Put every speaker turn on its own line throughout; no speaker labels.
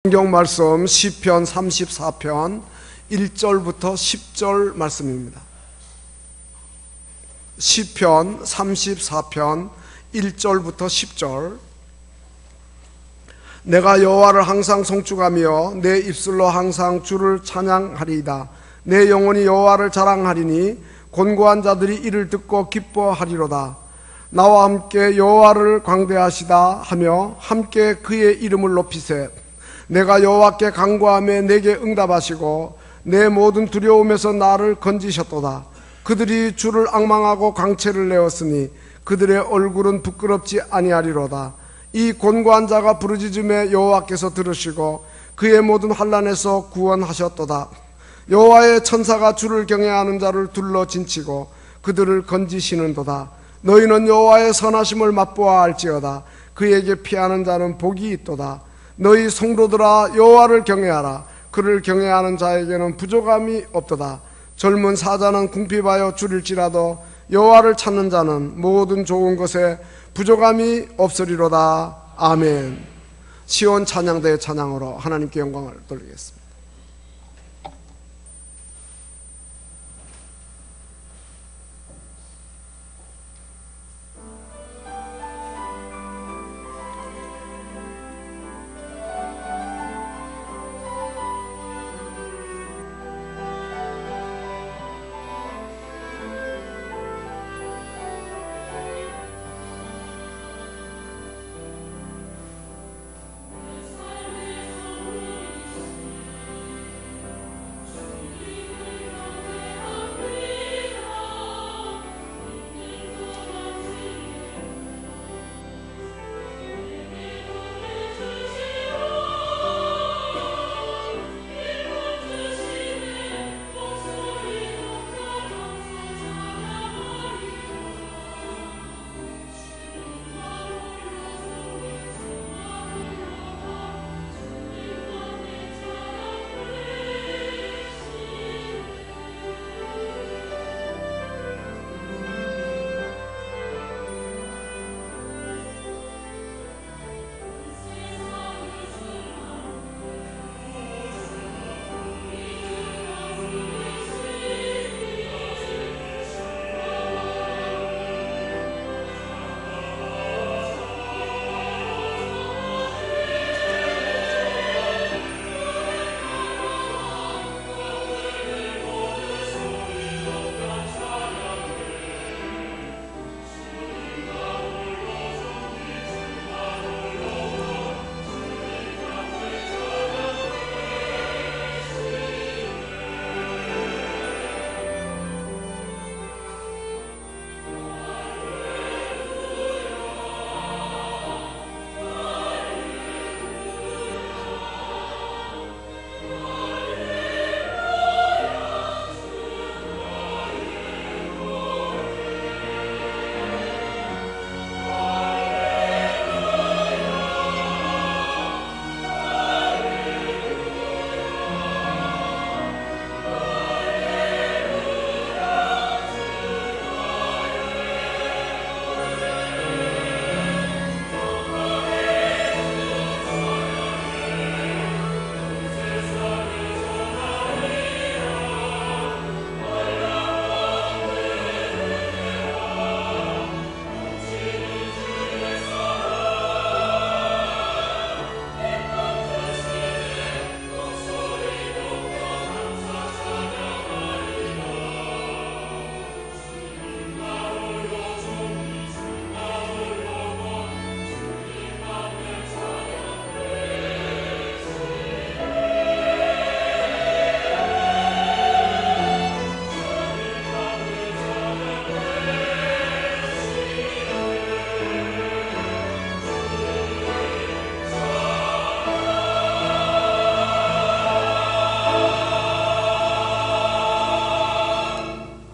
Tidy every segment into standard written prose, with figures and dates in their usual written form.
성경 말씀 시편 34편 1절부터 10절 말씀입니다. 시편 34편 1절부터 10절. 내가 여호와를 항상 송축하며 내 입술로 항상 주를 찬양하리이다. 내 영혼이 여호와를 자랑하리니 곤고한 자들이 이를 듣고 기뻐하리로다. 나와 함께 여호와를 광대하시다 하며 함께 그의 이름을 높이세. 내가 여호와께 간구하며 내게 응답하시고 내 모든 두려움에서 나를 건지셨도다. 그들이 주를 앙망하고 광채를 내었으니 그들의 얼굴은 부끄럽지 아니하리로다. 이 곤고한 자가 부르짖음에 여호와께서 들으시고 그의 모든 환난에서 구원하셨도다. 여호와의 천사가 주를 경외하는 자를 둘러 진치고 그들을 건지시는도다. 너희는 여호와의 선하심을 맛보아 알지어다. 그에게 피하는 자는 복이 있도다. 너희 성도들아 여호와를 경외하라. 그를 경외하는 자에게는 부족함이 없도다. 젊은 사자는 궁핍하여 줄일지라도 여호와를 찾는 자는 모든 좋은 것에 부족함이 없으리로다. 아멘. 시온 찬양대의 찬양으로 하나님께 영광을 돌리겠습니다.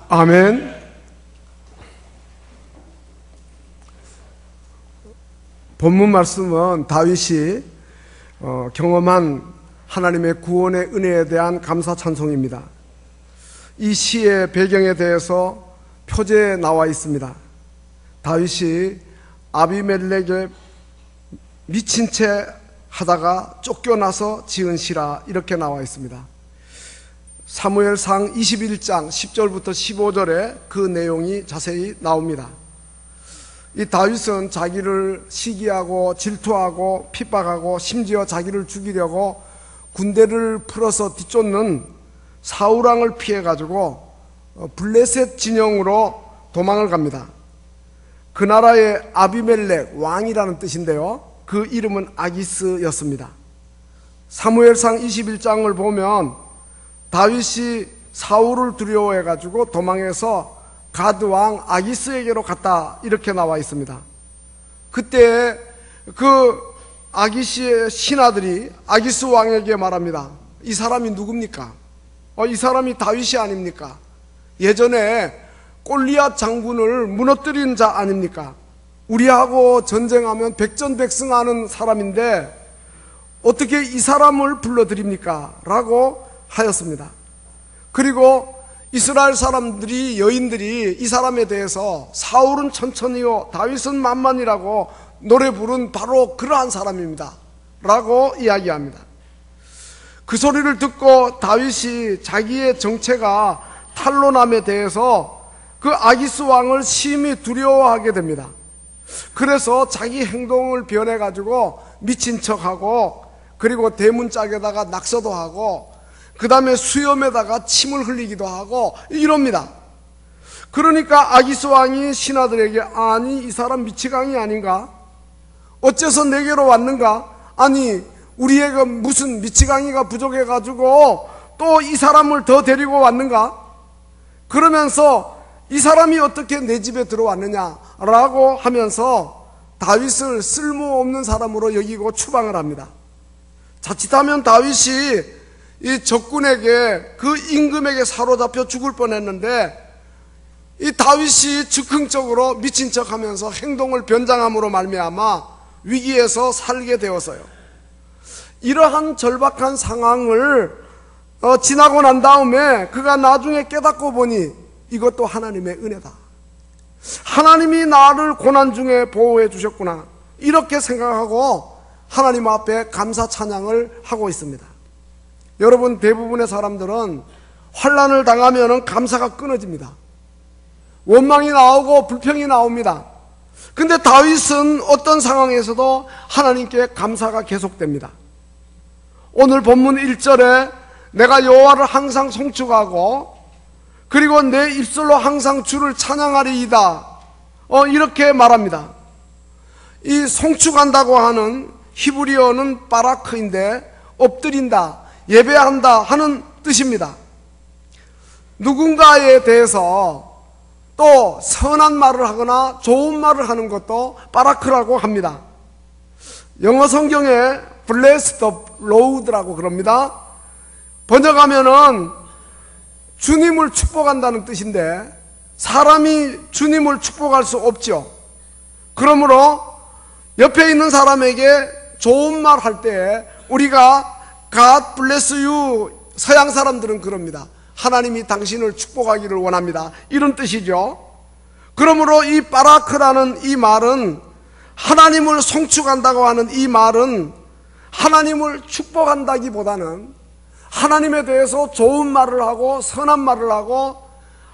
아멘. 본문 말씀은 다윗이 경험한 하나님의 구원의 은혜에 대한 감사 찬송입니다. 이 시의 배경에 대해서 표제에 나와 있습니다. 다윗이 아비멜렉의 미친 채 하다가 쫓겨나서 지은 시라 이렇게 나와 있습니다. 사무엘상 21장 10절부터 15절에 그 내용이 자세히 나옵니다. 이 다윗은 자기를 시기하고 질투하고 핍박하고 심지어 자기를 죽이려고 군대를 풀어서 뒤쫓는 사울왕을 피해가지고 블레셋 진영으로 도망을 갑니다. 그 나라의 아비멜렉 왕이라는 뜻인데요, 그 이름은 아기스였습니다. 사무엘상 21장을 보면 다윗이 사울을 두려워해가지고 도망해서 가드왕 아기스에게로 갔다 이렇게 나와 있습니다. 그때 그 아기스의 신하들이 아기스 왕에게 말합니다. 이 사람이 누굽니까? 이 사람이 다윗이 아닙니까? 예전에 골리앗 장군을 무너뜨린 자 아닙니까? 우리하고 전쟁하면 백전백승하는 사람인데 어떻게 이 사람을 불러드립니까? 라고 하였습니다. 그리고 이스라엘 사람들이, 여인들이 이 사람에 대해서 사울은 천천히요 다윗은 만만이라고 노래 부른 바로 그러한 사람입니다 라고 이야기합니다. 그 소리를 듣고 다윗이 자기의 정체가 탄로남에 대해서 그 아기스 왕을 심히 두려워하게 됩니다. 그래서 자기 행동을 변해가지고 미친 척하고, 그리고 대문짝에다가 낙서도 하고, 그 다음에 수염에다가 침을 흘리기도 하고 이럽니다. 그러니까 아기스 왕이 신하들에게, 아니 이 사람 미치광이 아닌가? 어째서 내게로 왔는가? 아니 우리에게 무슨 미치광이가 부족해가지고 또 이 사람을 더 데리고 왔는가? 그러면서 이 사람이 어떻게 내 집에 들어왔느냐라고 하면서 다윗을 쓸모없는 사람으로 여기고 추방을 합니다. 자칫하면 다윗이 이 적군에게, 그 임금에게 사로잡혀 죽을 뻔했는데 이 다윗이 즉흥적으로 미친 척하면서 행동을 변장함으로 말미암아 위기에서 살게 되어서요, 이러한 절박한 상황을 지나고 난 다음에 그가 나중에 깨닫고 보니 이것도 하나님의 은혜다, 하나님이 나를 고난 중에 보호해 주셨구나, 이렇게 생각하고 하나님 앞에 감사 찬양을 하고 있습니다. 여러분, 대부분의 사람들은 환난을 당하면 감사가 끊어집니다. 원망이 나오고 불평이 나옵니다. 근데 다윗은 어떤 상황에서도 하나님께 감사가 계속됩니다. 오늘 본문 1절에 내가 여호와를 항상 송축하고 그리고 내 입술로 항상 주를 찬양하리이다, 이렇게 말합니다. 이 송축한다고 하는 히브리어는 바라크인데 엎드린다, 예배한다 하는 뜻입니다. 누군가에 대해서 또 선한 말을 하거나 좋은 말을 하는 것도 바라크라고 합니다. 영어 성경에 bless the Lord라고 그럽니다. 번역하면은 주님을 축복한다는 뜻인데 사람이 주님을 축복할 수 없죠. 그러므로 옆에 있는 사람에게 좋은 말 할 때 우리가 God bless you, 서양 사람들은 그럽니다. 하나님이 당신을 축복하기를 원합니다, 이런 뜻이죠. 그러므로 이 바라크라는 이 말은, 하나님을 송축한다고 하는 이 말은 하나님을 축복한다기보다는 하나님에 대해서 좋은 말을 하고 선한 말을 하고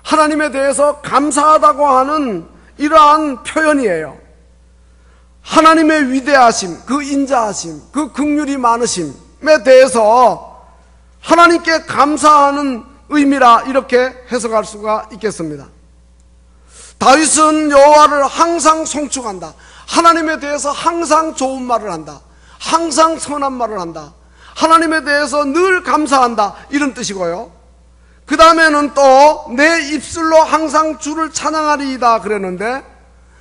하나님에 대해서 감사하다고 하는 이러한 표현이에요. 하나님의 위대하심, 그 인자하심, 그 긍휼이 많으심에 대해서 하나님께 감사하는 의미라, 이렇게 해석할 수가 있겠습니다. 다윗은 여호와를 항상 송축한다, 하나님에 대해서 항상 좋은 말을 한다, 항상 선한 말을 한다, 하나님에 대해서 늘 감사한다, 이런 뜻이고요. 그 다음에는 또 내 입술로 항상 주를 찬양하리이다 그랬는데,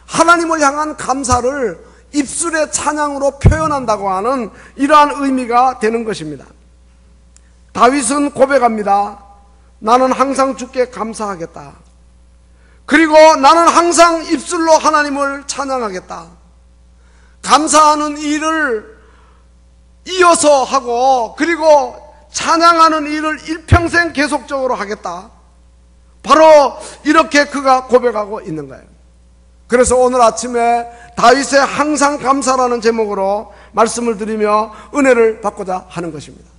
하나님을 향한 감사를 입술의 찬양으로 표현한다고 하는 이러한 의미가 되는 것입니다. 다윗은 고백합니다. 나는 항상 주께 감사하겠다. 그리고 나는 항상 입술로 하나님을 찬양하겠다. 감사하는 일을 이어서 하고, 그리고 찬양하는 일을 일평생 계속적으로 하겠다. 바로 이렇게 그가 고백하고 있는 거예요. 그래서 오늘 아침에 다윗의 항상 감사라는 제목으로 말씀을 드리며 은혜를 받고자 하는 것입니다.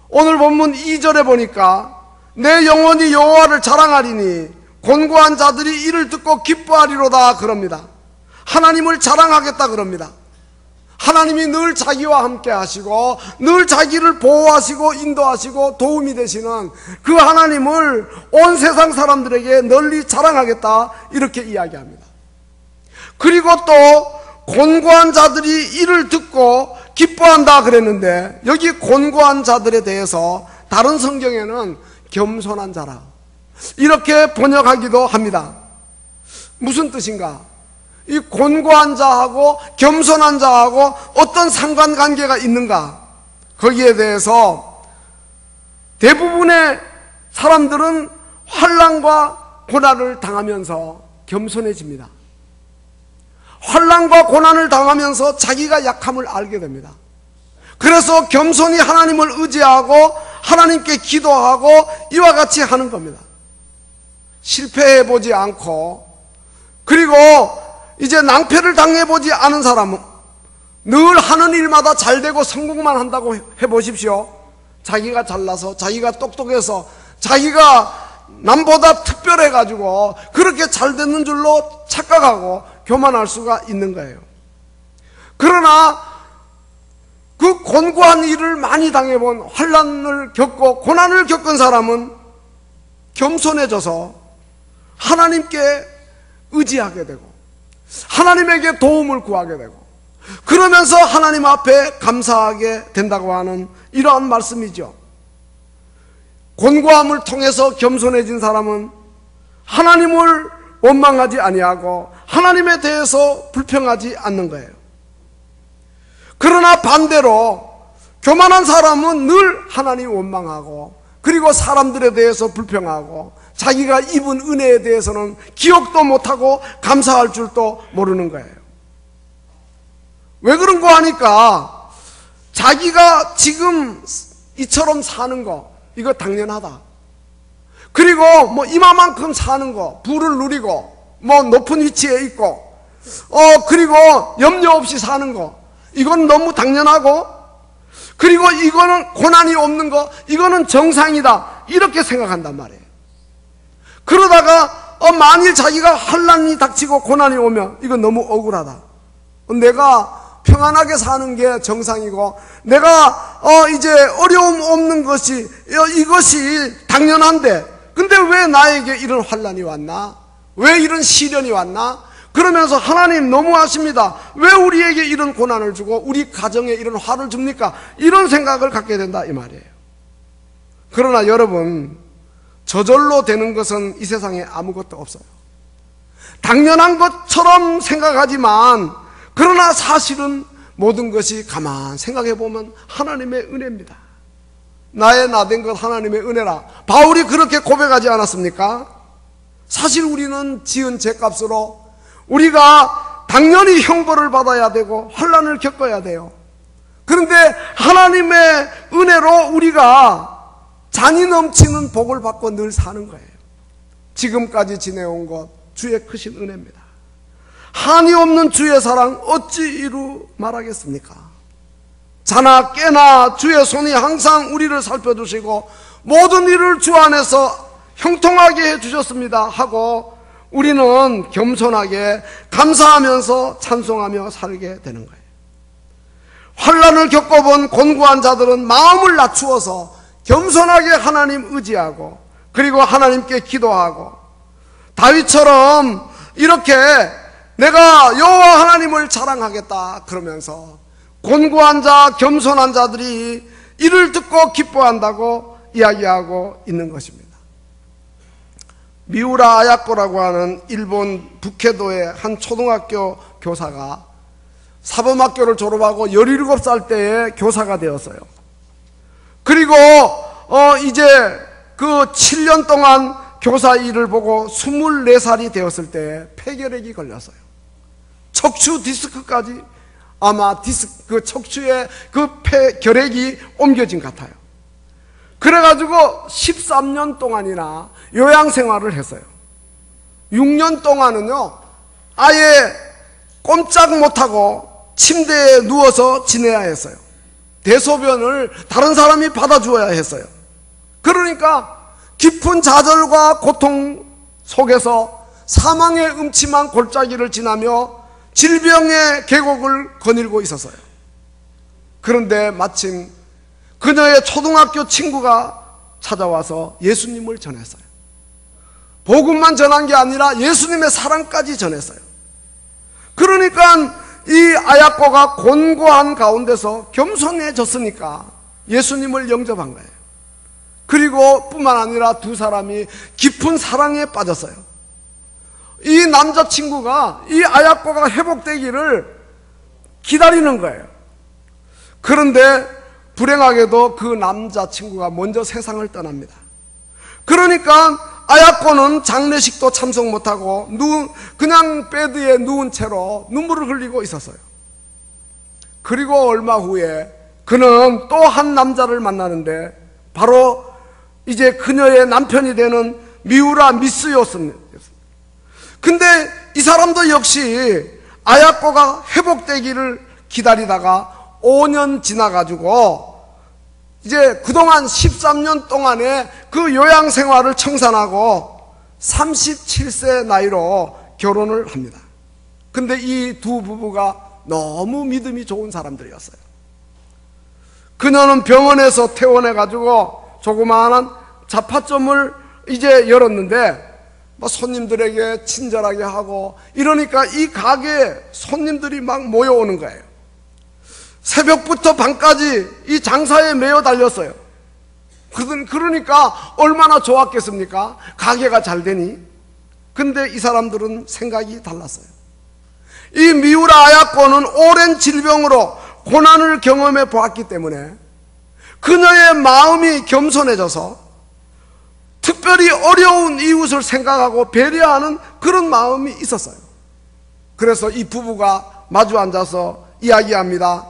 오늘 본문 2절에 보니까 내 영혼이 여호와를 자랑하리니 곤고한 자들이 이를 듣고 기뻐하리로다 그럽니다. 하나님을 자랑하겠다 그럽니다. 하나님이 늘 자기와 함께 하시고 늘 자기를 보호하시고 인도하시고 도움이 되시는 그 하나님을 온 세상 사람들에게 널리 자랑하겠다 이렇게 이야기합니다. 그리고 또 곤고한 자들이 이를 듣고 기뻐한다 그랬는데 여기 곤고한 자들에 대해서 다른 성경에는 겸손한 자라 이렇게 번역하기도 합니다. 무슨 뜻인가? 이 곤고한 자하고 겸손한 자하고 어떤 상관관계가 있는가? 거기에 대해서 대부분의 사람들은 환난과 고난을 당하면서 겸손해집니다. 환난과 고난을 당하면서 자기가 약함을 알게 됩니다. 그래서 겸손히 하나님을 의지하고 하나님께 기도하고 이와 같이 하는 겁니다. 실패해보지 않고 그리고 이제 낭패를 당해보지 않은 사람은 늘 하는 일마다 잘되고 성공만 한다고 해보십시오. 자기가 잘나서 자기가 똑똑해서 자기가 남보다 특별해가지고 그렇게 잘되는 줄로 착각하고 교만할 수가 있는 거예요. 그러나 그 곤고한 일을 많이 당해본 환난을 겪고 고난을 겪은 사람은 겸손해져서 하나님께 의지하게 되고 하나님에게 도움을 구하게 되고 그러면서 하나님 앞에 감사하게 된다고 하는 이러한 말씀이죠. 곤고함을 통해서 겸손해진 사람은 하나님을 원망하지 아니하고 하나님에 대해서 불평하지 않는 거예요. 그러나 반대로 교만한 사람은 늘 하나님 원망하고 그리고 사람들에 대해서 불평하고 자기가 입은 은혜에 대해서는 기억도 못하고 감사할 줄도 모르는 거예요. 왜 그런 거 하니까 자기가 지금 이처럼 사는 거 이거 당연하다. 그리고 뭐 이마만큼 사는 거 부를 누리고 뭐 높은 위치에 있고 그리고 염려 없이 사는 거 이건 너무 당연하고 그리고 이거는 고난이 없는 거 이거는 정상이다 이렇게 생각한단 말이에요. 그러다가 만일 자기가 환난이 닥치고 고난이 오면 이건 너무 억울하다. 내가 평안하게 사는 게 정상이고 내가 이제 어려움 없는 것이 이것이 당연한데 근데 왜 나에게 이런 환난이 왔나? 왜 이런 시련이 왔나? 그러면서 하나님 너무하십니다. 왜 우리에게 이런 고난을 주고 우리 가정에 이런 화를 줍니까? 이런 생각을 갖게 된다 이 말이에요. 그러나 여러분 저절로 되는 것은 이 세상에 아무것도 없어요. 당연한 것처럼 생각하지만 그러나 사실은 모든 것이 가만 생각해 보면 하나님의 은혜입니다. 나의 나된 것 하나님의 은혜라 바울이 그렇게 고백하지 않았습니까? 사실 우리는 지은 죄값으로 우리가 당연히 형벌을 받아야 되고 환난을 겪어야 돼요. 그런데 하나님의 은혜로 우리가 잔이 넘치는 복을 받고 늘 사는 거예요. 지금까지 지내온 것 주의 크신 은혜입니다. 한이 없는 주의 사랑 어찌 이루 말하겠습니까? 자나 깨나 주의 손이 항상 우리를 살펴주시고 모든 일을 주 안에서 형통하게 해주셨습니다 하고 우리는 겸손하게 감사하면서 찬송하며 살게 되는 거예요. 환난을 겪어본 곤고한 자들은 마음을 낮추어서 겸손하게 하나님 의지하고 그리고 하나님께 기도하고 다윗처럼 이렇게 내가 여호와 하나님을 자랑하겠다 그러면서 곤고한 자 겸손한 자들이 이를 듣고 기뻐한다고 이야기하고 있는 것입니다. 미우라 아야코라고 하는 일본 북해도의 한 초등학교 교사가 사범학교를 졸업하고 17살 때에 교사가 되었어요. 그리고 이제 그 7년 동안 교사 일을 보고 24살이 되었을 때 폐결핵이 걸렸어요. 척추 디스크까지 아마 그 척추에 그 폐결핵이 옮겨진 것 같아요. 그래가지고 13년 동안이나 요양생활을 했어요. 6년 동안은요 아예 꼼짝 못하고 침대에 누워서 지내야 했어요. 대소변을 다른 사람이 받아주어야 했어요. 그러니까 깊은 좌절과 고통 속에서 사망의 음침한 골짜기를 지나며 질병의 계곡을 거닐고 있었어요. 그런데 마침 그녀의 초등학교 친구가 찾아와서 예수님을 전했어요. 복음만 전한 게 아니라 예수님의 사랑까지 전했어요. 그러니까 이 아야코가 곤고한 가운데서 겸손해졌으니까 예수님을 영접한 거예요. 그리고 뿐만 아니라 두 사람이 깊은 사랑에 빠졌어요. 이 남자친구가 이 아야코가 회복되기를 기다리는 거예요. 그런데 불행하게도 그 남자친구가 먼저 세상을 떠납니다. 그러니까 아야코는 장례식도 참석 못하고 그냥 베드에 누운 채로 눈물을 흘리고 있었어요. 그리고 얼마 후에 그는 또 한 남자를 만나는데 바로 이제 그녀의 남편이 되는 미우라 미스였습니다. 근데 이 사람도 역시 아야코가 회복되기를 기다리다가 5년 지나가지고 이제 그동안 13년 동안의 그 요양 생활을 청산하고 37세 나이로 결혼을 합니다. 근데 이 두 부부가 너무 믿음이 좋은 사람들이었어요. 그녀는 병원에서 퇴원해가지고 조그마한 잡화점을 이제 열었는데 손님들에게 친절하게 하고 이러니까 이 가게에 손님들이 막 모여오는 거예요. 새벽부터 밤까지 이 장사에 매여 달렸어요. 그러니까 얼마나 좋았겠습니까? 가게가 잘 되니. 근데 이 사람들은 생각이 달랐어요. 이 미우라 아야코는 오랜 질병으로 고난을 경험해 보았기 때문에 그녀의 마음이 겸손해져서 특별히 어려운 이웃을 생각하고 배려하는 그런 마음이 있었어요. 그래서 이 부부가 마주 앉아서 이야기합니다.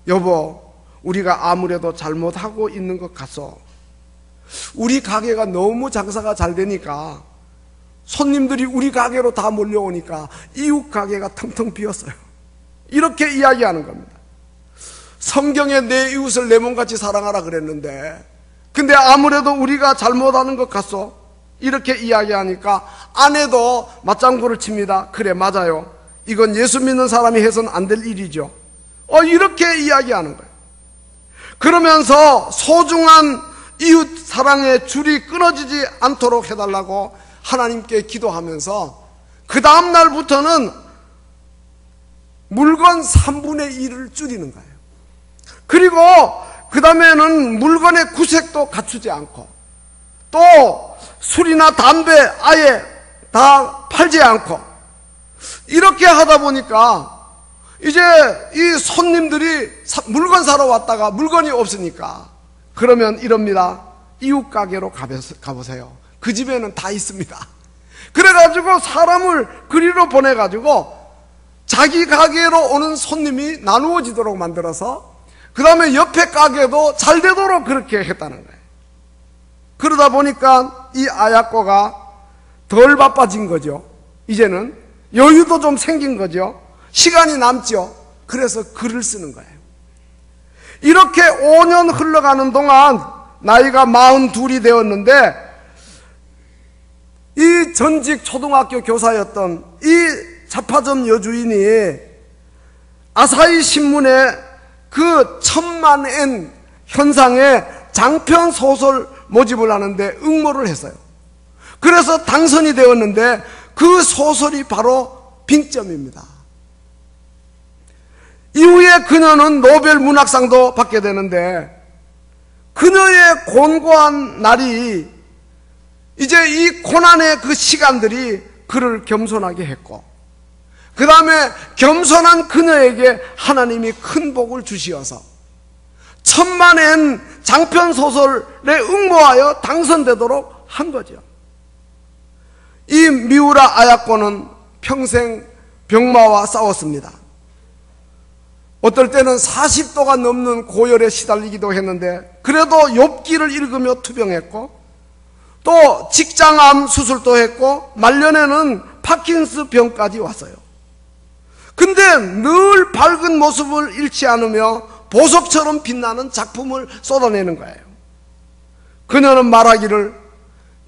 여보, 우리가 아무래도 잘못하고 있는 것 같소. 우리 가게가 너무 장사가 잘 되니까 손님들이 우리 가게로 다 몰려오니까 이웃 가게가 텅텅 비었어요. 이렇게 이야기하는 겁니다. 성경에 내 이웃을 내 몸같이 사랑하라 그랬는데 근데 아무래도 우리가 잘못하는 것 같소. 이렇게 이야기하니까 아내도 맞장구를 칩니다. 그래, 맞아요. 이건 예수 믿는 사람이 해서는 안 될 일이죠. 이렇게 이야기하는 거예요. 그러면서 소중한 이웃 사랑의 줄이 끊어지지 않도록 해달라고 하나님께 기도하면서 그 다음 날부터는 물건 3분의 1을 줄이는 거예요. 그리고 그 다음에는 물건의 구색도 갖추지 않고 또 술이나 담배 아예 다 팔지 않고 이렇게 하다 보니까 이제 이 손님들이 물건 사러 왔다가 물건이 없으니까 그러면 이럽니다. 이웃 가게로 가보세요. 그 집에는 다 있습니다. 그래가지고 사람을 그리로 보내가지고 자기 가게로 오는 손님이 나누어지도록 만들어서 그 다음에 옆에 가게도 잘 되도록 그렇게 했다는 거예요. 그러다 보니까 이 아야코가 덜 바빠진 거죠. 이제는 여유도 좀 생긴 거죠. 시간이 남죠. 그래서 글을 쓰는 거예요. 이렇게 5년 흘러가는 동안 나이가 42이 되었는데 이 전직 초등학교 교사였던 이 잡화점 여주인이 아사히 신문에 그 1000만 엔 현상의 장편 소설 모집을 하는데 응모를 했어요. 그래서 당선이 되었는데 그 소설이 바로 빙점입니다. 이후에 그녀는 노벨 문학상도 받게 되는데 그녀의 곤고한 날이 이제 이 고난의 그 시간들이 그를 겸손하게 했고 그 다음에 겸손한 그녀에게 하나님이 큰 복을 주시어서 1000만 엔 장편소설에 응모하여 당선되도록 한 거죠. 이 미우라 아야코는 평생 병마와 싸웠습니다. 어떨 때는 40도가 넘는 고열에 시달리기도 했는데 그래도 욥기를 읽으며 투병했고 또 직장암 수술도 했고 말년에는 파킨스 병까지 왔어요. 근데 늘 밝은 모습을 잃지 않으며 보석처럼 빛나는 작품을 쏟아내는 거예요. 그녀는 말하기를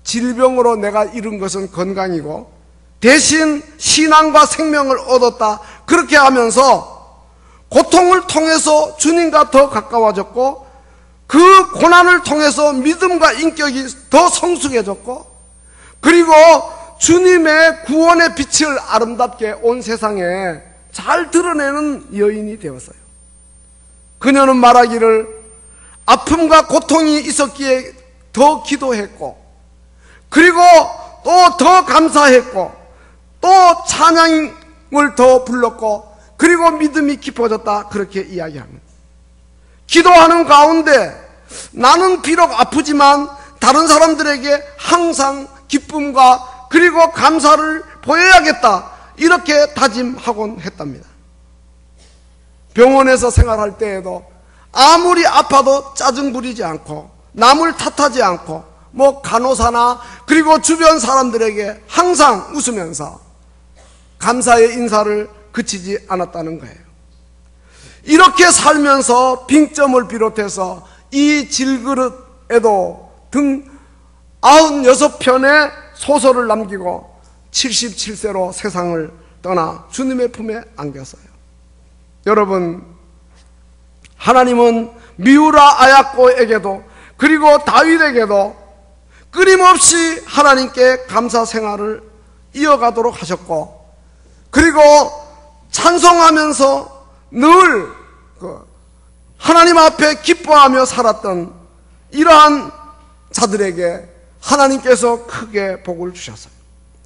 질병으로 내가 잃은 것은 건강이고 대신 신앙과 생명을 얻었다. 그렇게 하면서 고통을 통해서 주님과 더 가까워졌고 그 고난을 통해서 믿음과 인격이 더 성숙해졌고 그리고 주님의 구원의 빛을 아름답게 온 세상에 잘 드러내는 여인이 되었어요. 그녀는 말하기를 아픔과 고통이 있었기에 더 기도했고 그리고 또 더 감사했고 또 찬양을 더 불렀고 그리고 믿음이 깊어졌다. 그렇게 이야기합니다. 기도하는 가운데 나는 비록 아프지만 다른 사람들에게 항상 기쁨과 그리고 감사를 보여야겠다. 이렇게 다짐하곤 했답니다. 병원에서 생활할 때에도 아무리 아파도 짜증 부리지 않고 남을 탓하지 않고 간호사나 그리고 주변 사람들에게 항상 웃으면서 감사의 인사를 그치지 않았다는 거예요. 이렇게 살면서 빙점을 비롯해서 이 질그릇에도 등 96편의 소설을 남기고 77세로 세상을 떠나 주님의 품에 안겼어요. 여러분, 하나님은 미우라 아야코에게도 그리고 다윗에게도 끊임없이 하나님께 감사 생활을 이어가도록 하셨고 그리고 찬송하면서 늘 하나님 앞에 기뻐하며 살았던 이러한 자들에게 하나님께서 크게 복을 주셨어요.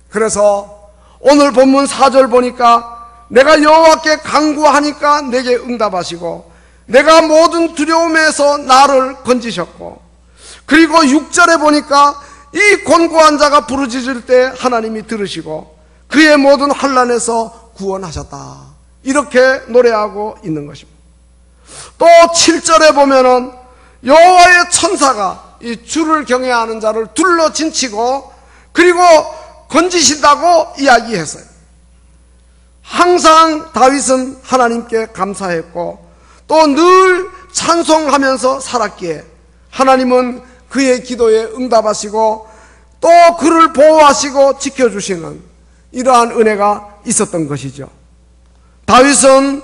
그래서 오늘 본문 4절 보니까 내가 여호와께 간구하니까 내게 응답하시고 내가 모든 두려움에서 나를 건지셨고 그리고 6절에 보니까 이 곤고한 자가 부르짖을 때 하나님이 들으시고 그의 모든 환난에서 구원하셨다. 이렇게 노래하고 있는 것입니다. 또 7절에 보면은 여호와의 천사가 이 주를 경외하는 자를 둘러 진치고 그리고 건지신다고 이야기했어요. 항상 다윗은 하나님께 감사했고 또 늘 찬송하면서 살았기에 하나님은 그의 기도에 응답하시고 또 그를 보호하시고 지켜주시는 이러한 은혜가 있었던 것이죠. 다윗은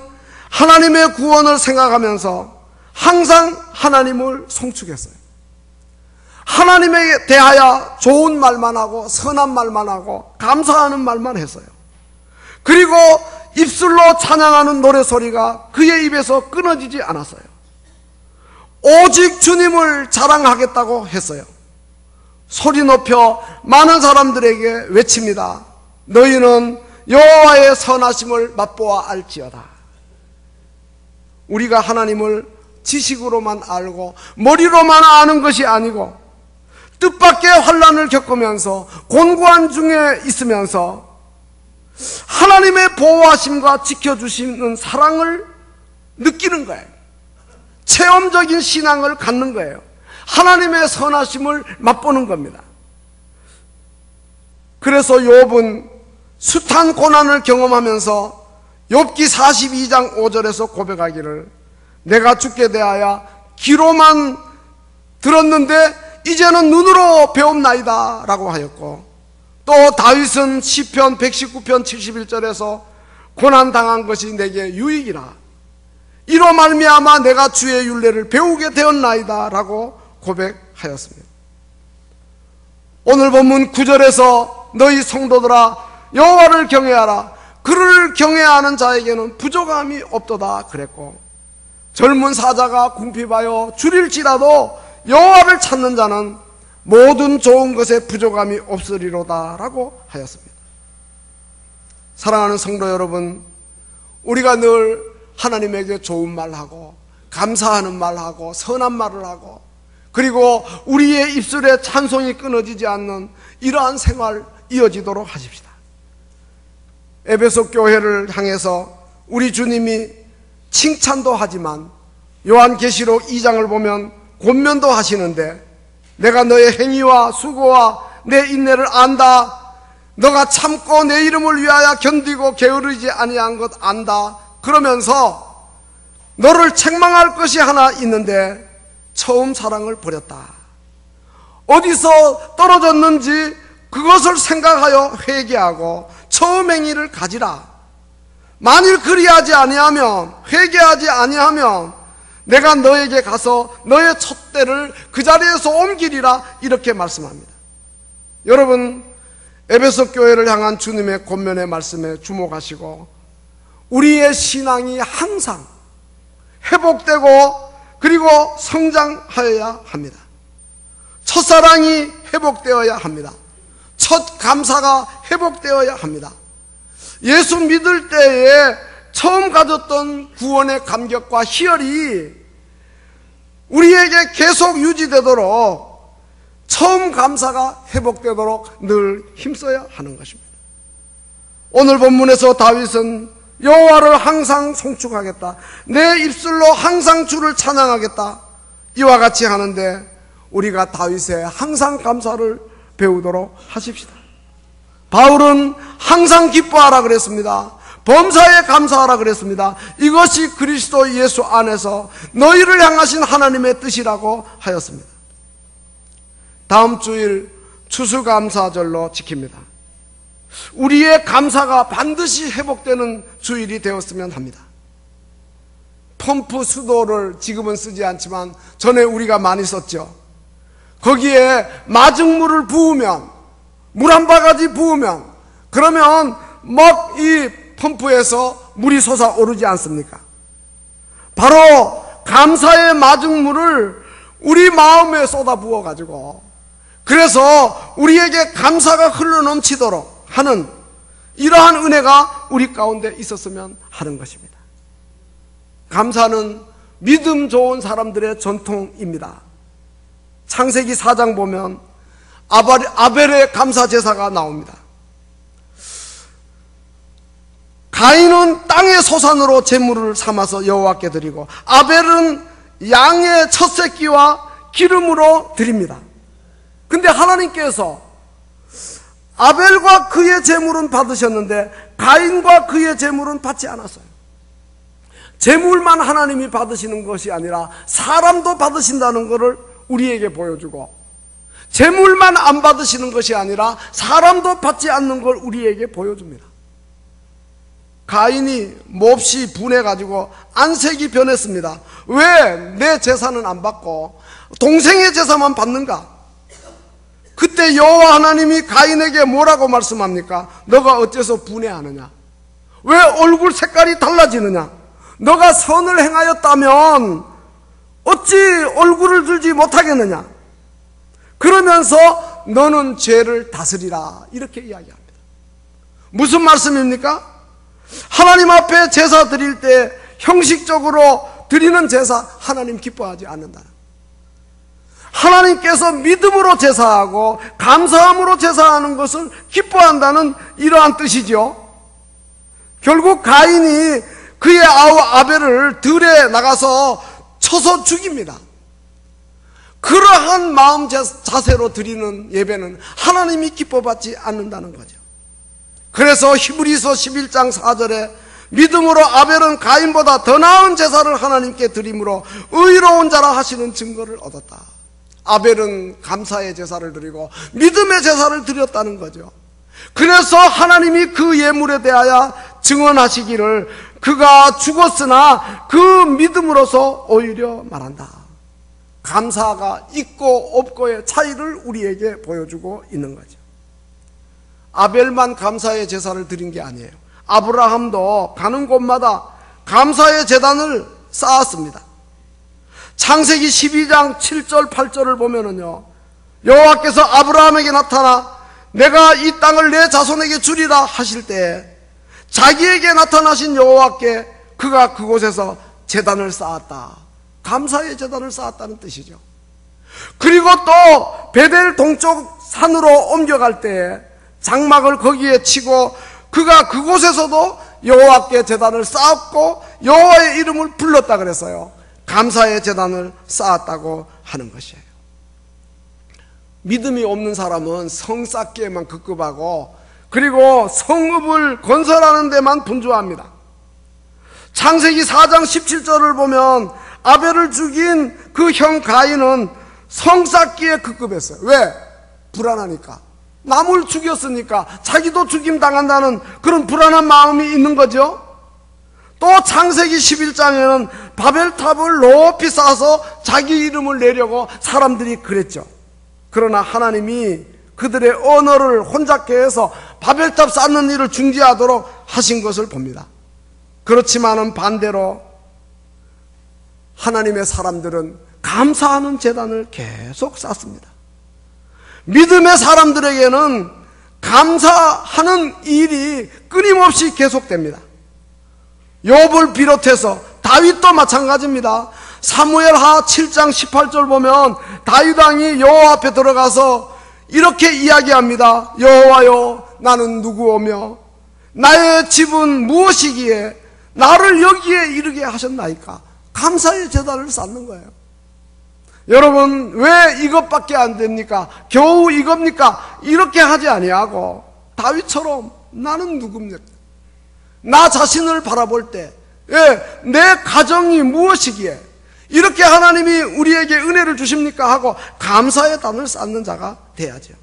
하나님의 구원을 생각하면서 항상 하나님을 송축했어요. 하나님에 대하여 좋은 말만 하고 선한 말만 하고 감사하는 말만 했어요. 그리고 입술로 찬양하는 노래소리가 그의 입에서 끊어지지 않았어요. 오직 주님을 자랑하겠다고 했어요. 소리 높여 많은 사람들에게 외칩니다. 너희는 여호와의 선하심을 맛보아 알지어다. 우리가 하나님을 지식으로만 알고 머리로만 아는 것이 아니고 뜻밖의 환난을 겪으면서 곤고한 중에 있으면서 하나님의 보호하심과 지켜주시는 사랑을 느끼는 거예요. 체험적인 신앙을 갖는 거예요. 하나님의 선하심을 맛보는 겁니다. 그래서 욥은 숱한 고난을 경험하면서 욥기 42장 5절에서 고백하기를 내가 주께 대하여 귀로만 들었는데 이제는 눈으로 배움나이다 라고 하였고 또 다윗은 시편 119편 71절에서 고난당한 것이 내게 유익이라 이로 말미암아 내가 주의 율례를 배우게 되었나이다 라고 고백하였습니다. 오늘 본문 9절에서 너희 성도들아 여호와를 경외하라 그를 경외하는 자에게는 부족함이 없도다 그랬고 젊은 사자가 궁핍하여 줄일지라도 여호와를 찾는 자는 모든 좋은 것에 부족함이 없으리로다 라고 하였습니다. 사랑하는 성도 여러분, 우리가 늘 하나님에게 좋은 말하고 감사하는 말하고 선한 말을 하고 그리고 우리의 입술에 찬송이 끊어지지 않는 이러한 생활 이어지도록 하십시다. 에베소 교회를 향해서 우리 주님이 칭찬도 하지만 요한계시록 2장을 보면 권면도 하시는데 내가 너의 행위와 수고와 내 인내를 안다. 너가 참고 내 이름을 위하여 견디고 게으르지 아니한 것 안다. 그러면서 너를 책망할 것이 하나 있는데 처음 사랑을 버렸다. 어디서 떨어졌는지 그것을 생각하여 회개하고 처음 행위를 가지라. 만일 그리하지 아니하면, 회개하지 아니하면 내가 너에게 가서 너의 촛대를 그 자리에서 옮기리라. 이렇게 말씀합니다. 여러분, 에베소 교회를 향한 주님의 권면의 말씀에 주목하시고 우리의 신앙이 항상 회복되고 그리고 성장하여야 합니다. 첫사랑이 회복되어야 합니다. 첫 감사가 회복되어야 합니다. 예수 믿을 때에 처음 가졌던 구원의 감격과 희열이 우리에게 계속 유지되도록 처음 감사가 회복되도록 늘 힘써야 하는 것입니다. 오늘 본문에서 다윗은 여호와를 항상 송축하겠다, 내 입술로 항상 주를 찬양하겠다, 이와 같이 하는데 우리가 다윗의 항상 감사를 배우도록 하십시다. 바울은 항상 기뻐하라 그랬습니다. 범사에 감사하라 그랬습니다. 이것이 그리스도 예수 안에서 너희를 향하신 하나님의 뜻이라고 하였습니다. 다음 주일 추수감사절로 지킵니다. 우리의 감사가 반드시 회복되는 주일이 되었으면 합니다. 펌프 수도를 지금은 쓰지 않지만 전에 우리가 많이 썼죠. 거기에 마중물을 부으면, 물 한 바가지 부으면, 그러면 막 이 펌프에서 물이 솟아오르지 않습니까? 바로 감사의 마중물을 우리 마음에 쏟아 부어가지고, 그래서 우리에게 감사가 흘러넘치도록 하는 이러한 은혜가 우리 가운데 있었으면 하는 것입니다. 감사는 믿음 좋은 사람들의 전통입니다. 창세기 4장 보면 아벨의 감사 제사가 나옵니다. 가인은 땅의 소산으로 제물을 삼아서 여호와께 드리고 아벨은 양의 첫 새끼와 기름으로 드립니다. 근데 하나님께서 아벨과 그의 제물은 받으셨는데 가인과 그의 제물은 받지 않았어요. 제물만 하나님이 받으시는 것이 아니라 사람도 받으신다는 것을 우리에게 보여주고, 제물만 안 받으시는 것이 아니라 사람도 받지 않는 걸 우리에게 보여줍니다. 가인이 몹시 분해가지고 안색이 변했습니다. 왜 내 제사는 안 받고 동생의 제사만 받는가? 그때 여호와 하나님이 가인에게 뭐라고 말씀합니까? 너가 어째서 분해하느냐? 왜 얼굴 색깔이 달라지느냐? 너가 선을 행하였다면 어찌 얼굴을 들지 못하겠느냐? 그러면서 너는 죄를 다스리라, 이렇게 이야기합니다. 무슨 말씀입니까? 하나님 앞에 제사 드릴 때 형식적으로 드리는 제사 하나님 기뻐하지 않는다. 하나님께서 믿음으로 제사하고 감사함으로 제사하는 것을 기뻐한다는 이러한 뜻이죠. 결국 가인이 그의 아우 아벨을 들에 나가서 쳐서 죽입니다. 그러한 마음 자세로 드리는 예배는 하나님이 기뻐받지 않는다는 거죠. 그래서 히브리서 11장 4절에 믿음으로 아벨은 가인보다 더 나은 제사를 하나님께 드림으로 의로운 자라 하시는 증거를 얻었다. 아벨은 감사의 제사를 드리고 믿음의 제사를 드렸다는 거죠. 그래서 하나님이 그 예물에 대하여 증언하시기를 그가 죽었으나 그 믿음으로서 오히려 말한다. 감사가 있고 없고의 차이를 우리에게 보여주고 있는 거죠. 아벨만 감사의 제사를 드린 게 아니에요. 아브라함도 가는 곳마다 감사의 제단을 쌓았습니다. 창세기 12장 7절 8절을 보면은요, 여호와께서 아브라함에게 나타나 내가 이 땅을 내 자손에게 주리라 하실 때 자기에게 나타나신 여호와께 그가 그곳에서 제단을 쌓았다. 감사의 제단을 쌓았다는 뜻이죠. 그리고 또 베델 동쪽 산으로 옮겨갈 때 장막을 거기에 치고 그가 그곳에서도 여호와께 제단을 쌓았고 여호와의 이름을 불렀다 그랬어요. 감사의 제단을 쌓았다고 하는 것이에요. 믿음이 없는 사람은 성 쌓기에만 급급하고 그리고 성읍을 건설하는 데만 분주합니다. 창세기 4장 17절을 보면 아벨을 죽인 그 형 가인은 성 쌓기에 급급했어요. 왜? 불안하니까. 남을 죽였으니까 자기도 죽임 당한다는 그런 불안한 마음이 있는 거죠. 또 창세기 11장에는 바벨탑을 높이 쌓아서 자기 이름을 내려고 사람들이 그랬죠. 그러나 하나님이 그들의 언어를 혼잡게 해서 바벨탑 쌓는 일을 중지하도록 하신 것을 봅니다. 그렇지만은 반대로 하나님의 사람들은 감사하는 제단을 계속 쌓습니다. 믿음의 사람들에게는 감사하는 일이 끊임없이 계속됩니다. 욥을 비롯해서 다윗도 마찬가지입니다. 사무엘하 7장 18절 보면 다윗 왕이 여호와 앞에 들어가서 이렇게 이야기합니다. 여호와여, 나는 누구오며 나의 집은 무엇이기에 나를 여기에 이르게 하셨나이까? 감사의 제단을 쌓는 거예요. 여러분, 왜 이것밖에 안 됩니까? 겨우 이겁니까? 이렇게 하지 아니하고 다윗처럼 나는 누굽니까? 나 자신을 바라볼 때 내 가정이 무엇이기에 이렇게 하나님이 우리에게 은혜를 주십니까? 하고 감사의 단을 쌓는 자가 돼야죠.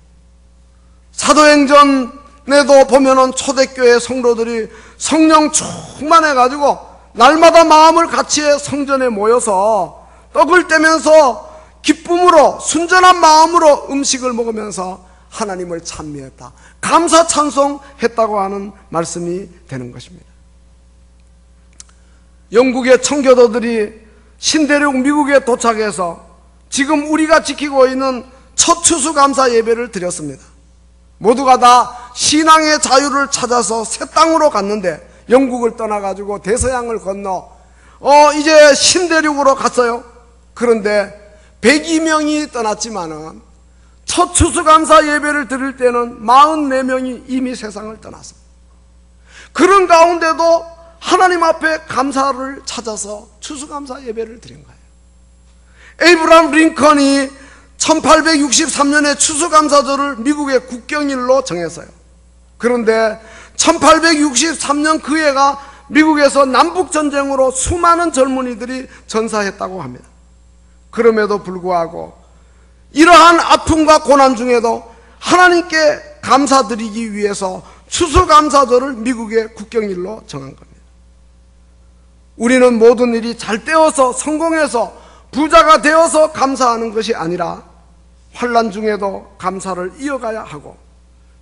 사도행전에도 보면은 초대교회 성도들이 성령 충만해가지고 날마다 마음을 같이해 성전에 모여서 떡을 떼면서 기쁨으로 순전한 마음으로 음식을 먹으면서 하나님을 찬미했다, 감사 찬송했다고 하는 말씀이 되는 것입니다. 영국의 청교도들이 신대륙 미국에 도착해서 지금 우리가 지키고 있는 첫 추수감사 예배를 드렸습니다. 모두가 다 신앙의 자유를 찾아서 새 땅으로 갔는데 영국을 떠나가지고 대서양을 건너 이제 신대륙으로 갔어요. 그런데 102명이 떠났지만은 첫 추수감사 예배를 드릴 때는 44명이 이미 세상을 떠났습니다. 그런 가운데도 하나님 앞에 감사를 찾아서 추수감사 예배를 드린 거예요. 에이브람 링컨이 1863년에 추수감사절을 미국의 국경일로 정했어요. 그런데 1863년 그 해가 미국에서 남북전쟁으로 수많은 젊은이들이 전사했다고 합니다. 그럼에도 불구하고 이러한 아픔과 고난 중에도 하나님께 감사드리기 위해서 추수감사절을 미국의 국경일로 정한 겁니다. 우리는 모든 일이 잘 되어서 성공해서 부자가 되어서 감사하는 것이 아니라 환난 중에도 감사를 이어가야 하고,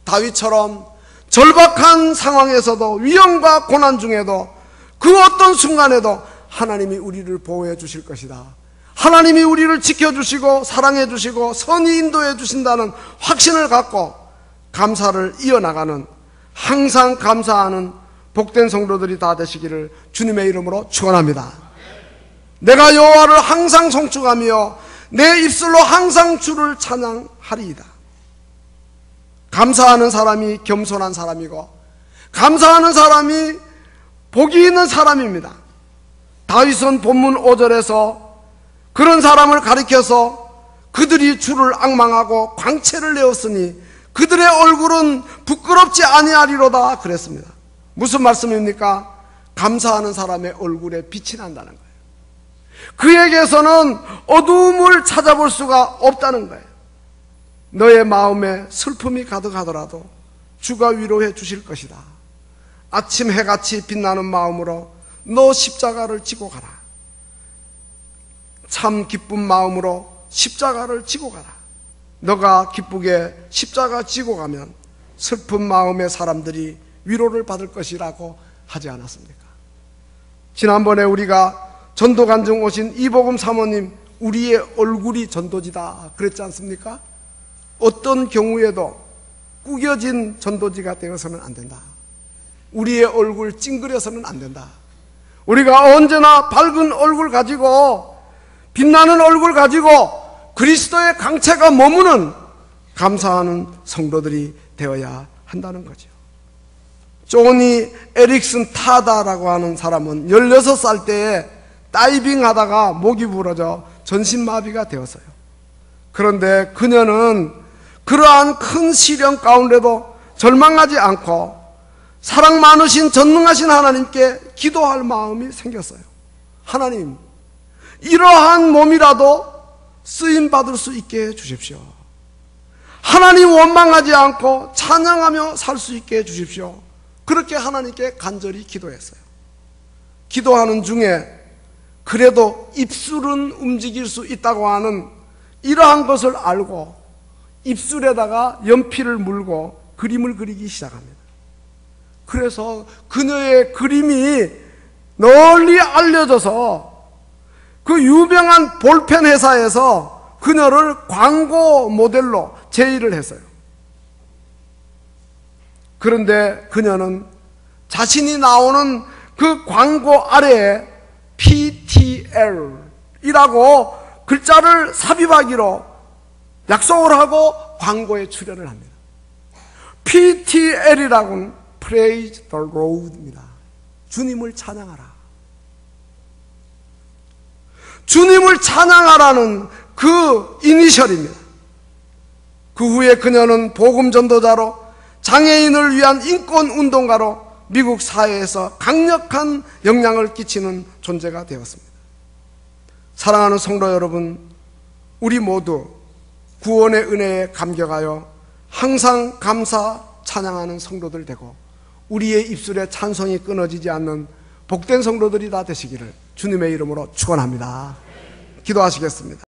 다윗처럼 절박한 상황에서도 위험과 고난 중에도 그 어떤 순간에도 하나님이 우리를 보호해 주실 것이다, 하나님이 우리를 지켜주시고 사랑해 주시고 선히 인도해 주신다는 확신을 갖고 감사를 이어나가는, 항상 감사하는 복된 성도들이 다 되시기를 주님의 이름으로 축원합니다. 내가 여호와를 항상 송축하며 내 입술로 항상 주를 찬양하리이다. 감사하는 사람이 겸손한 사람이고 감사하는 사람이 복이 있는 사람입니다. 다윗은 본문 5절에서 그런 사람을 가리켜서 그들이 주를 앙망하고 광채를 내었으니 그들의 얼굴은 부끄럽지 아니하리로다 그랬습니다. 무슨 말씀입니까? 감사하는 사람의 얼굴에 빛이 난다는 거예요. 그에게서는 어두움을 찾아볼 수가 없다는 거예요. 너의 마음에 슬픔이 가득하더라도 주가 위로해 주실 것이다. 아침 해같이 빛나는 마음으로 너 십자가를 지고 가라. 참 기쁜 마음으로 십자가를 지고 가라. 너가 기쁘게 십자가 지고 가면 슬픈 마음의 사람들이 위로를 받을 것이라고 하지 않았습니까? 지난번에 우리가 전도간증 오신 이복음 사모님, 우리의 얼굴이 전도지다 그랬지 않습니까? 어떤 경우에도 구겨진 전도지가 되어서는 안 된다. 우리의 얼굴 찡그려서는 안 된다. 우리가 언제나 밝은 얼굴 가지고, 빛나는 얼굴 가지고 그리스도의 강체가 머무는 감사하는 성도들이 되어야 한다는 거죠. 조니 에릭슨 타다라고 하는 사람은 16살 때에 다이빙 하다가 목이 부러져 전신마비가 되었어요. 그런데 그녀는 그러한 큰 시련 가운데도 절망하지 않고 사랑 많으신 전능하신 하나님께 기도할 마음이 생겼어요. 하나님, 이러한 몸이라도 쓰임받을 수 있게 해주십시오. 하나님 원망하지 않고 찬양하며 살 수 있게 해주십시오. 그렇게 하나님께 간절히 기도했어요. 기도하는 중에 그래도 입술은 움직일 수 있다고 하는 이러한 것을 알고 입술에다가 연필을 물고 그림을 그리기 시작합니다. 그래서 그녀의 그림이 널리 알려져서 그 유명한 볼펜 회사에서 그녀를 광고 모델로 제의를 했어요. 그런데 그녀는 자신이 나오는 그 광고 아래에 PTL이라고 글자를 삽입하기로 약속을 하고 광고에 출연을 합니다. PTL이라고는 Praise the Lord입니다. 주님을 찬양하라. 주님을 찬양하라는 그 이니셜입니다. 그 후에 그녀는 복음 전도자로, 장애인을 위한 인권 운동가로 미국 사회에서 강력한 영향을 끼치는 존재가 되었습니다. 사랑하는 성도 여러분, 우리 모두 구원의 은혜에 감격하여 항상 감사 찬양하는 성도들 되고 우리의 입술에 찬송이 끊어지지 않는 복된 성도들이 다 되시기를 주님의 이름으로 축원합니다. 기도하시겠습니다.